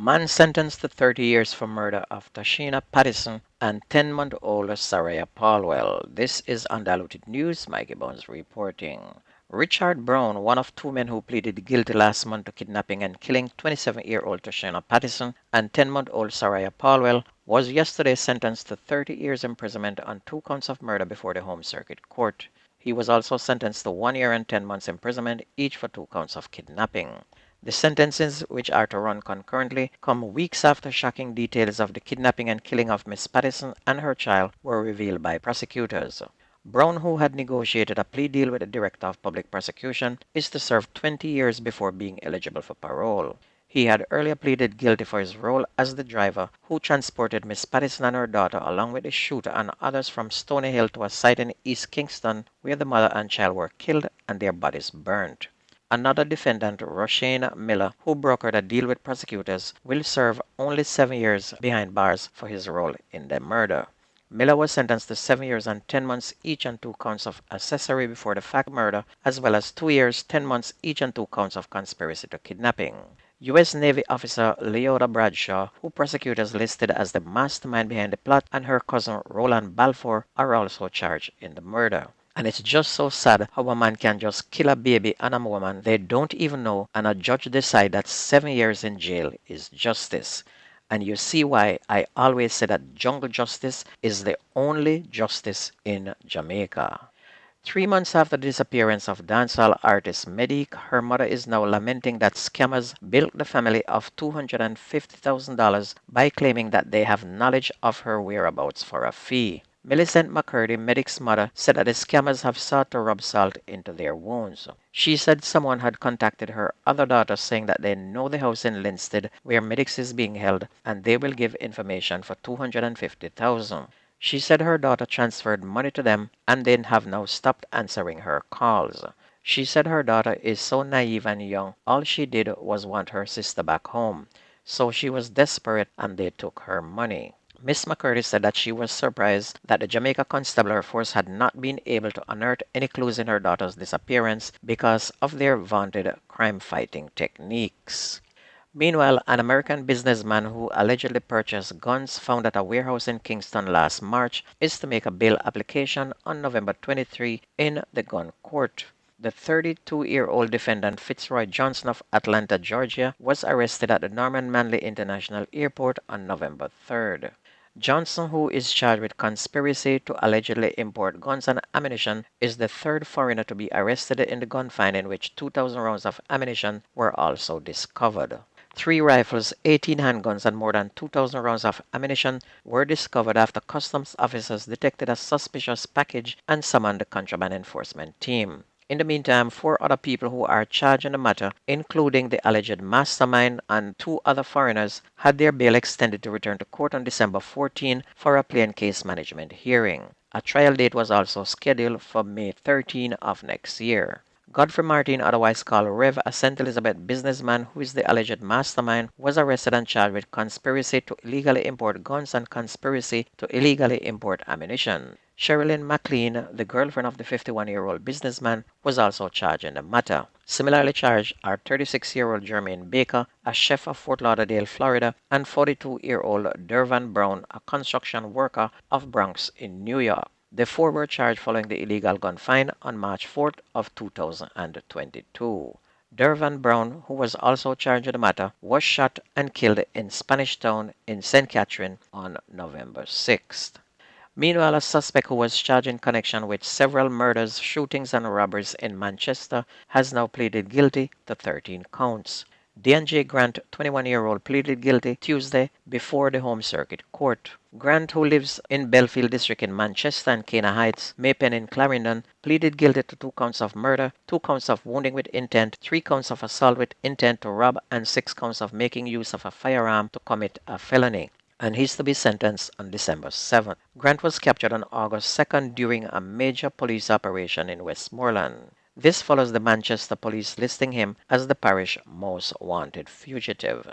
Man sentenced to 30 years for murder of Toshyna Patterson and 10-month-old Sarayah Paulwell. This is Undiluted News. Mikey Bones reporting. Richard Brown, one of two men who pleaded guilty last month to kidnapping and killing 27-year-old Toshyna Patterson and 10-month-old Sarayah Paulwell, was yesterday sentenced to 30 years imprisonment on 2 counts of murder before the Home Circuit Court. He was also sentenced to 1 year and 10 months imprisonment, each for 2 counts of kidnapping. The sentences, which are to run concurrently, come weeks after shocking details of the kidnapping and killing of Miss Patterson and her child were revealed by prosecutors. Brown, who had negotiated a plea deal with the Director of Public Prosecution, is to serve 20 years before being eligible for parole. He had earlier pleaded guilty for his role as the driver who transported Miss Patterson and her daughter along with the shooter and others from Stony Hill to a site in East Kingston where the mother and child were killed and their bodies burnt. Another defendant, Roshane Miller, who brokered a deal with prosecutors, will serve only 7 years behind bars for his role in the murder. Miller was sentenced to 7 years and 10 months each on 2 counts of accessory before the fact murder, as well as 2 years, 10 months each on 2 counts of conspiracy to kidnapping. U.S. Navy officer Leota Bradshaw, who prosecutors listed as the mastermind behind the plot, and her cousin Roland Balfour are also charged in the murder. And it's just so sad how a man can just kill a baby and a woman they don't even know, and a judge decide that 7 years in jail is justice. And you see why I always say that jungle justice is the only justice in Jamaica. 3 months after the disappearance of dancehall artist Medic, her mother is now lamenting that scammers bilked the family of $250,000 by claiming that they have knowledge of her whereabouts for a fee. Millicent McCurdy, Medic's mother, said that the scammers have sought to rub salt into their wounds. She said someone had contacted her other daughter saying that they know the house in Linstead where Medix is being held and they will give information for $250,000. She said her daughter transferred money to them and they have now stopped answering her calls. She said her daughter is so naive and young, all she did was want her sister back home. So she was desperate and they took her money. Miss McCurdy said that she was surprised that the Jamaica Constabulary Force had not been able to unearth any clues in her daughter's disappearance because of their vaunted crime-fighting techniques. Meanwhile, an American businessman who allegedly purchased guns found at a warehouse in Kingston last March is to make a bail application on November 23 in the gun court. The 32-year-old defendant Fitzroy Johnson of Atlanta, Georgia, was arrested at the Norman Manley International Airport on November 3rd. Johnson, who is charged with conspiracy to allegedly import guns and ammunition, is the third foreigner to be arrested in the gun find in which 2,000 rounds of ammunition were also discovered. 3 rifles, 18 handguns, and more than 2,000 rounds of ammunition were discovered after customs officers detected a suspicious package and summoned the contraband enforcement team. In the meantime, 4 other people who are charged in the matter, including the alleged mastermind and 2 other foreigners, had their bail extended to return to court on December 14 for a plain case management hearing. A trial date was also scheduled for May 13 of next year. Godfrey Martin, otherwise called Rev, a St. Elizabeth businessman who is the alleged mastermind, was arrested and charged with conspiracy to illegally import guns and conspiracy to illegally import ammunition. Sherilyn McLean, the girlfriend of the 51-year-old businessman, was also charged in the matter. Similarly charged are 36-year-old Jermaine Baker, a chef of Fort Lauderdale, Florida, and 42-year-old Dervan Brown, a construction worker of Bronx in New York. The 4 were charged following the illegal gun find on March 4th of 2022. Dervan Brown, who was also charged in the matter, was shot and killed in Spanish Town in St. Catherine on November 6th. Meanwhile, a suspect who was charged in connection with several murders, shootings, and robberies in Manchester has now pleaded guilty to 13 counts. D&J Grant, 21-year-old, pleaded guilty Tuesday before the Home Circuit Court. Grant, who lives in Belfield District in Manchester and Cana Heights, Maypen in Clarendon, pleaded guilty to 2 counts of murder, 2 counts of wounding with intent, 3 counts of assault with intent to rob, and 6 counts of making use of a firearm to commit a felony, and he's to be sentenced on December 7th. Grant was captured on August 2nd during a major police operation in Westmoreland. This follows the Manchester police listing him as the parish most wanted fugitive.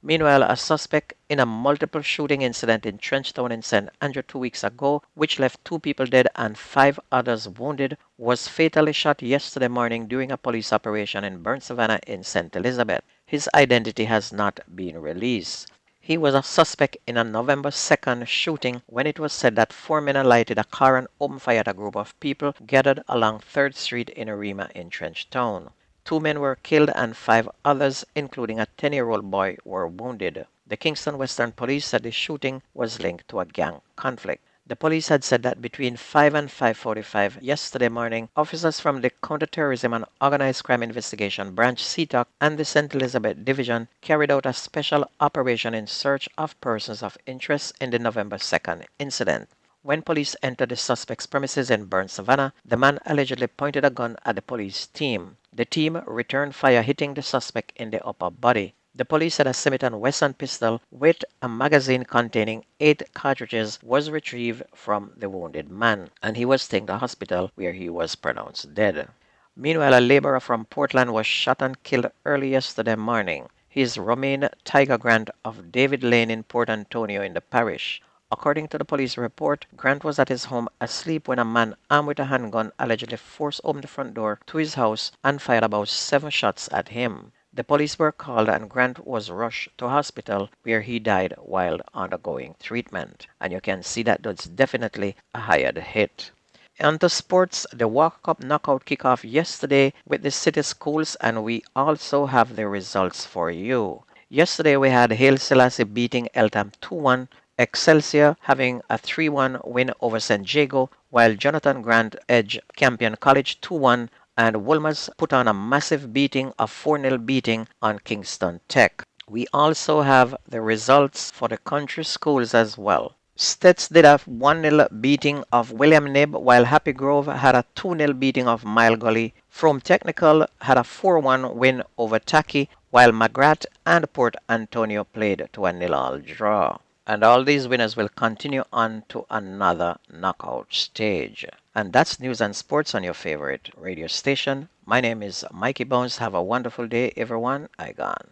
Meanwhile, a suspect in a multiple shooting incident in Trenchtown in St. Andrew 2 weeks ago, which left 2 people dead and 5 others wounded, was fatally shot yesterday morning during a police operation in Burnt Savannah in St. Elizabeth. His identity has not been released. He was a suspect in a November 2nd shooting when it was said that 4 men alighted a car and opened fire at a group of people gathered along 3rd Street in Arima in Trenchtown. 2 men were killed and 5 others, including a 10-year-old boy, were wounded. The Kingston Western Police said the shooting was linked to a gang conflict. The police had said that between 5 and 5:45 yesterday morning, officers from the Counterterrorism and Organized Crime Investigation Branch (CTOC) and the St. Elizabeth Division carried out a special operation in search of persons of interest in the November 2nd incident. When police entered the suspect's premises in Burnt Savannah, the man allegedly pointed a gun at the police team. The team returned fire, hitting the suspect in the upper body. The police said a Smith & Wesson pistol with a magazine containing 8 cartridges was retrieved from the wounded man, and he was taken to hospital where he was pronounced dead. Meanwhile, a laborer from Portland was shot and killed early yesterday morning. He is Romaine Tiger Grant of David Lane in Port Antonio in the parish. According to the police report, Grant was at his home asleep when a man armed with a handgun allegedly forced open the front door to his house and fired about 7 shots at him. The police were called and Grant was rushed to hospital where he died while undergoing treatment. And you can see that that's definitely a hired hit. On to sports, the Walker Cup knockout kickoff yesterday with the city schools, and we also have the results for you. Yesterday we had Haile Selassie beating Eltham 2-1, Excelsior having a 3-1 win over San Diego, while Jonathan Grant edged Campion College 2-1, and Wolmer's put on a massive beating, a 4-0 beating on Kingston Tech. We also have the results for the country schools as well. Stets did a 1-0 beating of William Knibb, while Happy Grove had a 2-0 beating of Mile Gully. From Technical had a 4-1 win over Tacky, while McGrath and Port Antonio played to a 0-0 draw. And all these winners will continue on to another knockout stage. And that's news and sports on your favorite radio station. My name is Mikey Bones. Have a wonderful day, everyone. I gone.